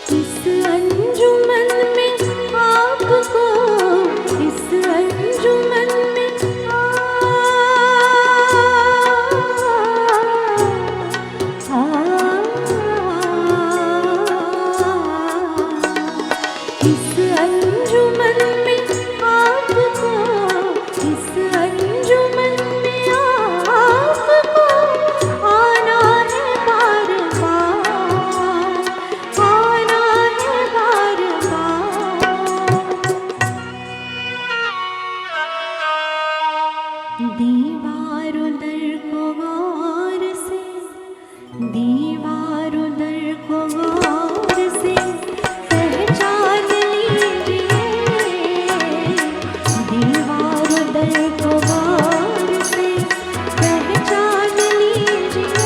इस अंजुमन में आपको, इस अंजुमन में इस अंजुमन में आपको, इस अंजुमन में आपको आना है बार बार, आना है बार बार। दीवारों दर को गौर से, दीवारों दर को गौर से पहचान लीजिए, दीवारों दर को गौर से पहचान लीजिए,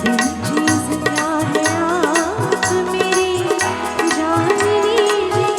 दिल चीज क्या है आप मेरी जान लीजिए।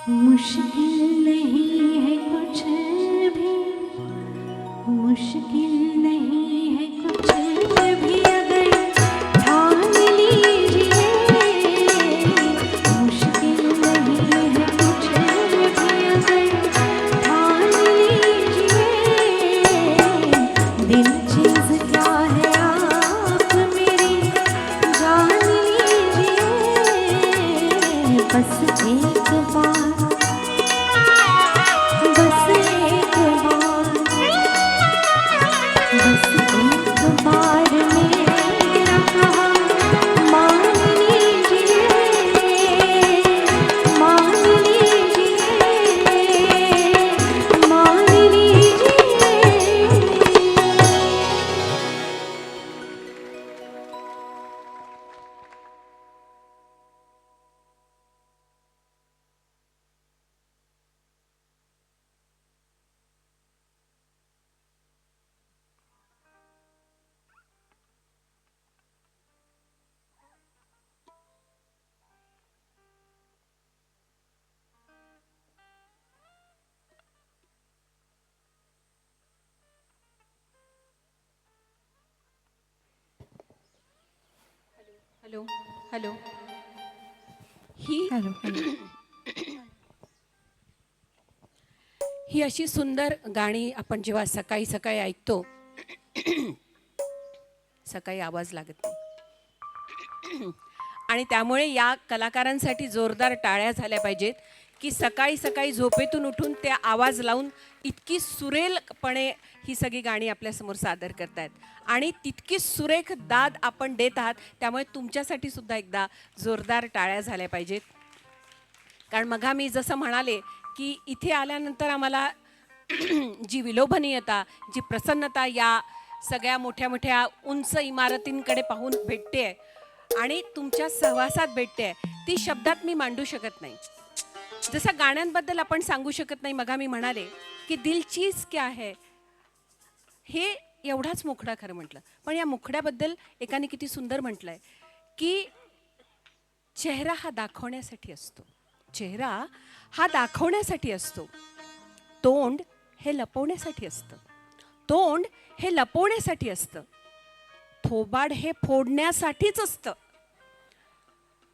मुश्किल नहीं है कुछ भी, मुश्किल नहीं है कुछ भी अगर ठान लीजिए, मुश्किल नहीं है कुछ भी अगर ठान लीजिए, एक बार, बस एक बार, बस एक बार मेरा मान लीजिए, मान लीजिए, मान लीजिए। हॅलो हॅलो ही ही अशी सुंदर गाणी आपण जेव्हा सकाळी सकाळी ऐकतो, सकाळी आवाज लागत नाही आणि त्यामुळे या कलाकारांसाठी जोरदार टाळ्या झाल्या पाहिजेत की सकाळी सकाळी झोपेतून उठून ते आवाज लावून इतकी सुरेलपणे ही सगळी गाणी आपल्यासमोर सादर करतायत आणि तितकी सुरेख दाद आपण देत आहात, त्यामुळे तुमच्यासाठी सुद्धा एकदा जोरदार टाळ्या झाल्या पाहिजेत. कारण मग मी जसं म्हणाले की इथे आल्यानंतर आम्हाला जी विलोभनीयता, जी प्रसन्नता या सगळ्या मोठ्या मोठ्या उंच इमारतींकडे पाहून भेटते आणि तुमच्या सहवासात भेटते, ती शब्दात मी मांडू शकत नाही. जसं गाण्यांबद्दल आपण सांगू शकत नाही, मग मी म्हणाले की दिल चीज क्या है, हे एवढाच मुखडा खरं म्हटलं, पण या मुखड्याबद्दल एकाने किती सुंदर म्हटलंय की चेहरा हा दाखवण्यासाठी असतो, चेहरा हा दाखवण्यासाठी असतो, तोंड हे लपवण्यासाठी असतं, तोंड हे लपवण्यासाठी असतं, थोबाड हे फोडण्यासाठीच असतं,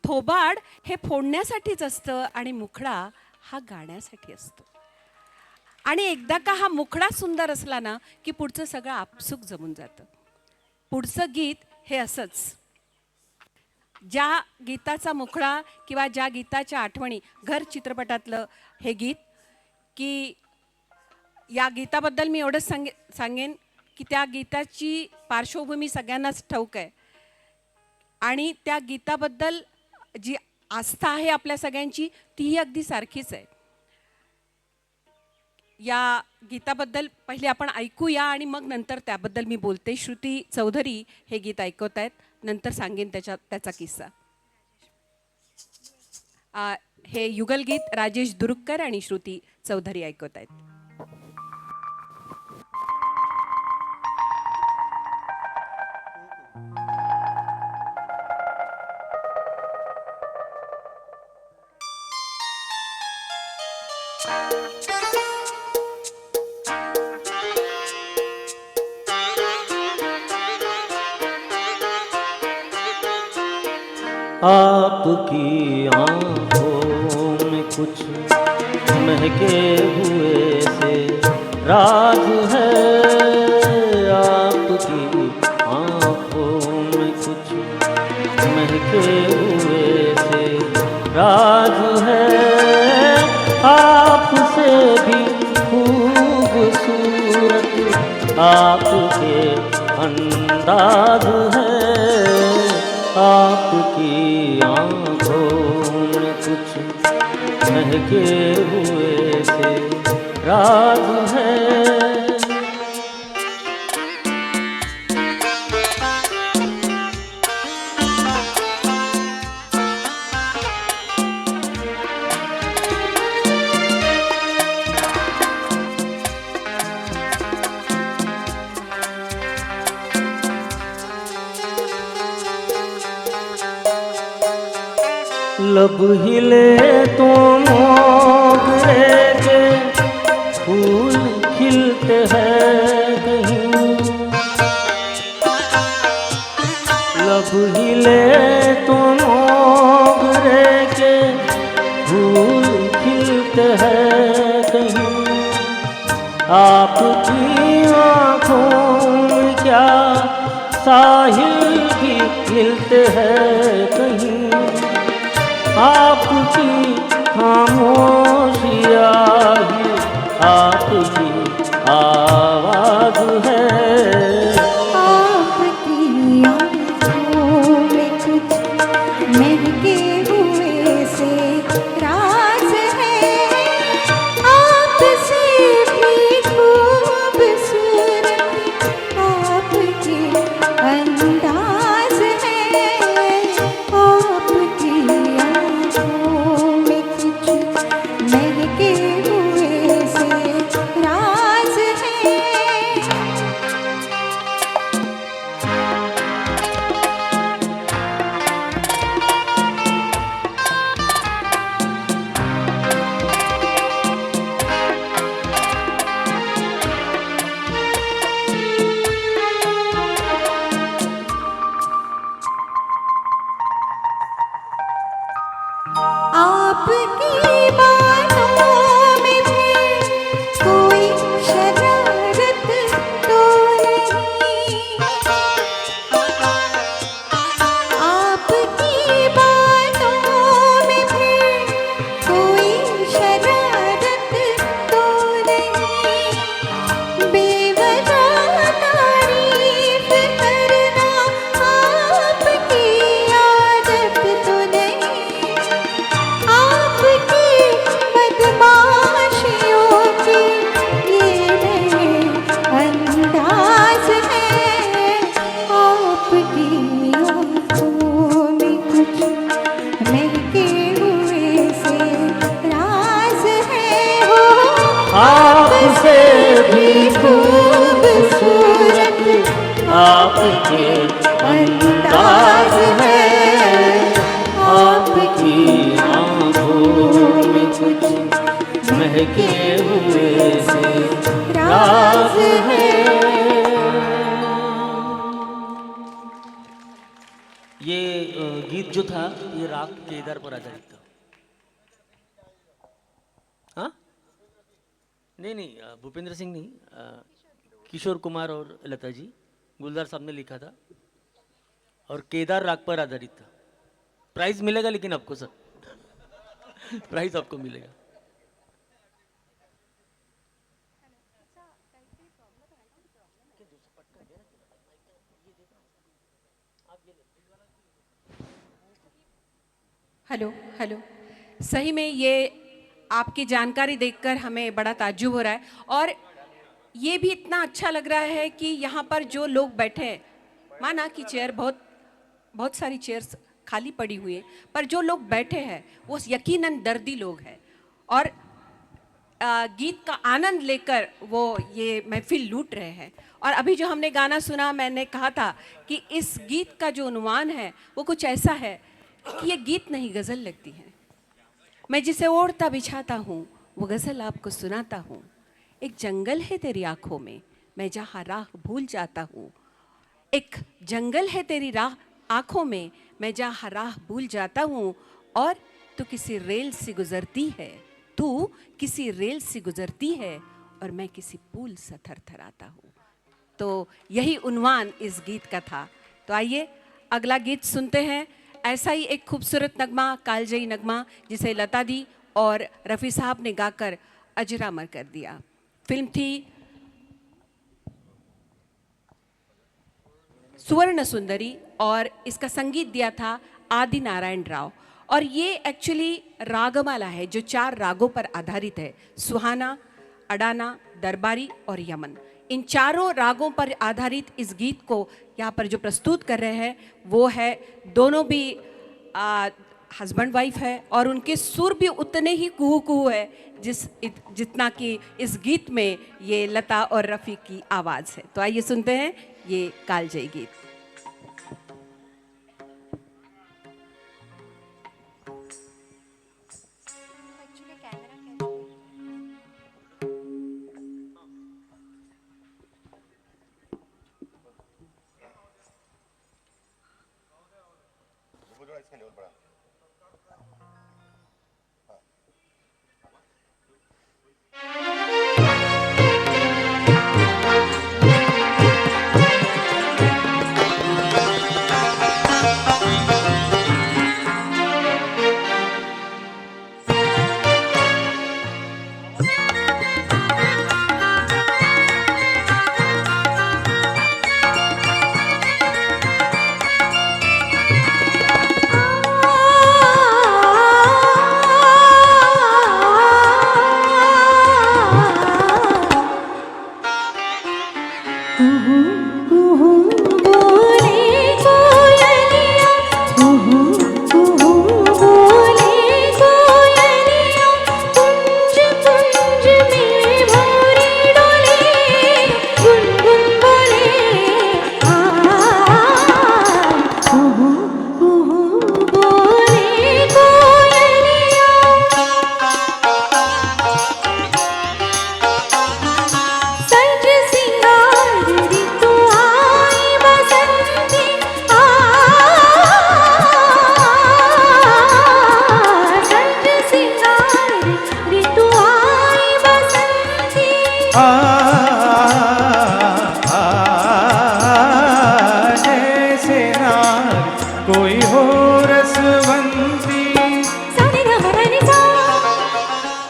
थोबाड हे फोडण्यासाठीच असतं आणि मुखडा हा गाण्यासाठी असतो. आणि एकदा का हा मुखडा सुंदर असला ना की पुढचं सगळं आपसूक जमून जातं. पुढचं गीत हे असंच, ज्या गीताचा मुखडा किंवा ज्या गीताच्या आठवणी, घर चित्रपटातलं हे गीत, की या गीताबद्दल मी एवढंच सांगेन की त्या गीताची पार्श्वभूमी सगळ्यांनाच ठाऊक आहे आणि त्या गीताबद्दल जी आस्था आहे आपल्या सगळ्यांची तीही अगदी सारखीच आहे. या गीताबद्दल पहिले आपण ऐकूया आणि मग नंतर त्याबद्दल मी बोलते. श्रुती चौधरी हे गीत ऐकवत आहेत, नंतर सांगेन त्याचा किस्सा. हे युगलगीत राजेश दुरुक्कर आणि श्रुती चौधरी ऐकवत आहेत. आपकी आँखों में कुछ महके हुए से राज है, आपकी आँखों में कुछ महके हुए से राज है, आपसे भी खूबसूरत आपके अंदाज है, आपकी आँखों में कुछ महके हुए से राज है। लब हिले तो मोगरे के फूल खिलते हैं कहीं, लब हिले तो मोगरे के फूल खिलते हैं कहीं, आपकी आँखों में क्या साहिल भी खिलते हैं कहीं, आपकी खामोशिया ही आपकी आवाज है। आपकी आँखों में कुछ महके हुए से राज है, आपसे भी खूबसूरत आपके अंदाज है। आपकी आँखों में कुछ महके हुए से राज है। आपकी बातों में भी कोई शरारत तो नहीं। आपकी बातों में भी कोई शरारत तो नहीं। बेवजह तारीफ करना आपकी आदत तो नहीं। आपकी बदमाशियों के ये नए अंदाज है। आपकी आँखों में कुछ महके हुए से राज है। हो आपसे भी खूबसूरत आपके अंदाज है। आपकी आँखों में कुछ महके हुए से राज है। ये गीत जो था ये राग केदार पर आधारित था। हाँ नहीं नहीं भूपेंद्र सिंह नहीं, किशोर कुमार और लता जी, गुलजार साहब ने लिखा था और केदार राग पर आधारित था। प्राइज मिलेगा लेकिन आपको सर प्राइज आपको मिलेगा। Hello hello. सही में ये आपकी जानकारी देखकर हमें बड़ा ताज्जुब हो रहा है और ये भी इतना अच्छा लग रहा है कि यहाँ पर जो लोग बैठे हैं, माना कि चेयर बहुत सारी चेयर्स खाली पड़ी हुई है, पर जो लोग बैठे हैं वो यकीनन दर्दी लोग हैं और गीत का आनंद लेकर वो ये महफिल लूट रहे हैं। और अभी जो हमने गाना सुना, मैंने कहा था कि इस गीत का जो उन्वान है वो कुछ ऐसा है कि ये गीत नहीं गज़ल लगती है। मैं जिसे ओढ़ता बिछाता हूँ वो गज़ल आपको सुनाता हूँ। एक जंगल है तेरी आँखों में, मैं जहाँ राह भूल जाता हूँ। एक जंगल है तेरी राह आँखों में, मैं जहाँ राह भूल जाता हूँ। और तू किसी रेल से गुजरती है, तू किसी रेल से गुजरती है और मैं किसी पुल सा थरथराता हूँ। तो यही उन्वान इस गीत का था। तो आइए अगला गीत सुनते हैं। ऐसा ही एक खूबसूरत नगमा, कालजयी नगमा, जिसे लता दी और रफ़ी साहब ने गाकर अजरामर कर दिया। फिल्म थी सुवर्ण सुंदरी और इसका संगीत दिया था आदि नारायण राव। और ये एक्चुअली रागमाला है जो 4 रागों पर आधारित है, सुहाना, अडाना, दरबारी और यमन। इन चारों रागों पर आधारित इस गीत को यहाँ पर जो प्रस्तुत कर रहे हैं वो है, दोनों भी हस्बैंड वाइफ है और उनके सुर भी उतने ही कुहू कुहू है जितना कि इस गीत में ये लता और रफ़ी की आवाज़ है। तो आइए सुनते हैं ये कालजयी गीत। जैसे नार कोई हो रसवंती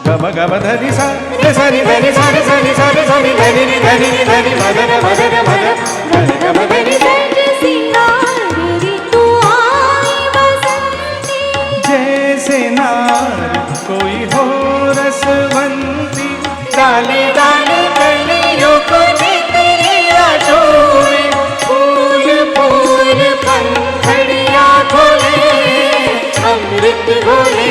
गम गम धनि सा रे सनि धनि सा रे सनि सा रे सनि धनि नि धनि नि धनि मदन मदन मदन धनि गम धनि सा जैसे नार कोई हो रसवंती डाले डाले कलियों को निकलिया छोड़े फूल फूल पंखड़िया खोले अमृत घोले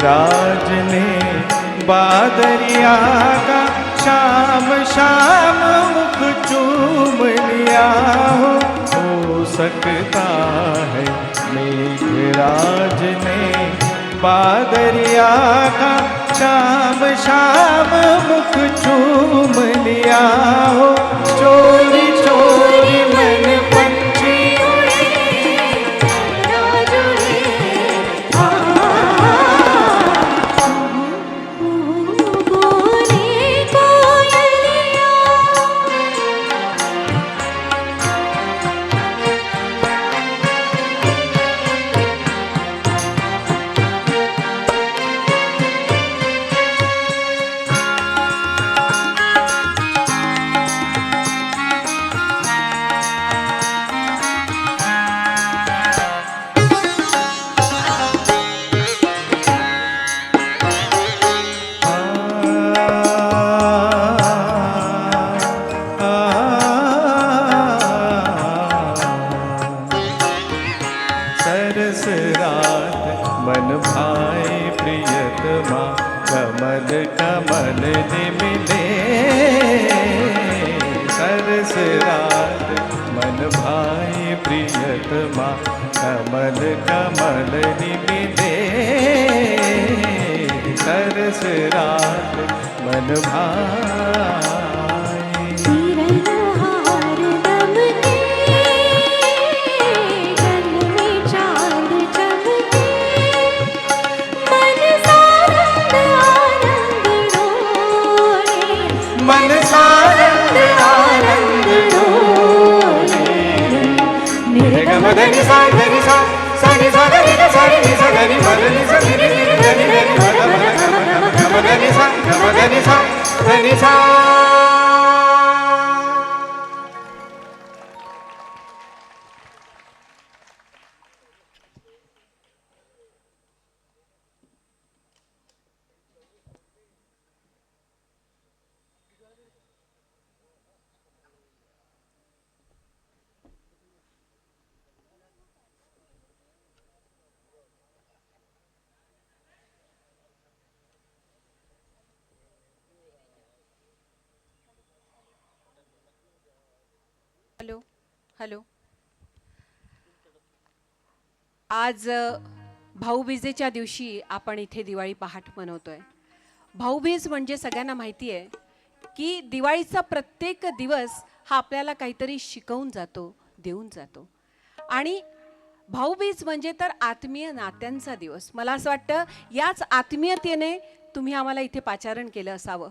राज ने बादरिया का शाम शाम मुख चूम लिया हो सकता है मेघराज ने बादरिया का शाम शाम मुख चूम लिया हो चोरी चोरी मन पंछी सरस रात मन भाए प्रियतमा कमल कमल मिले सरस रात मन भाए प्रियतमा कमल कमल मिले सरस रात मन भाए मन सानंद आनंद डोले निरे गम धनि सा धनि सा सनि सा धनि सा सा धनि सा धनि मदनि सा धनि धनि धनि धनि मद मद गम धनि सा धनि सा हॅलो. आज भाऊबीजेच्या दिवशी आपण इथे दिवाळी पहाट मनवतोय. भाऊबीज म्हणजे सगळ्यांना माहिती आहे की दिवाळीचा प्रत्येक दिवस हा आपल्याला काहीतरी शिकवून जातो, देऊन जातो. आणि भाऊबीज म्हणजे तर आत्मीय नात्यांचा दिवस. मला असं वाटतं याच आत्मीयतेने तुम्ही आम्हाला इथे पाचारण केलं असावं,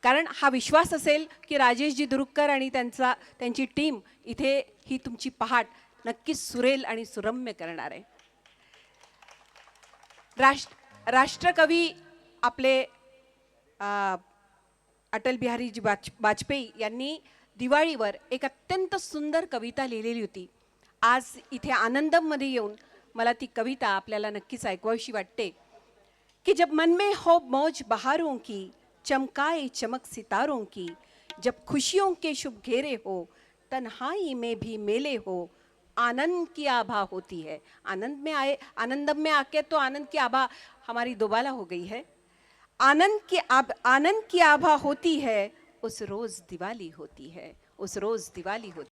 कारण हा विश्वास असेल की राजेशजी दुरुककर आणि त्यांची टीम इथे ही तुमची पहाट नक्कीच सुरेल आणि सुरम्य करणार आहे. राष्ट्रकवी आपले अटल बिहारीजी वाजपेयी यांनी दिवाळीवर एक अत्यंत सुंदर कविता लिहिलेली होती. आज इथे आनंदममध्ये येऊन मला ती कविता आपल्याला नक्कीच ऐकवावीशी वाटते कि जब मन में हो मौज बहारों की, चमकाए चमक सितारों की, जब खुशियों के शुभ घेरे हो, तन्हाई में भी मेले हो, आनंद की आभा होती है. आनंदम में आके तो आनंद की आभा हमारी दोबाला हो गई है. आनंद की आभा होती है, उस रोज दिवाली होती है, उस रोज दिवाली होती है.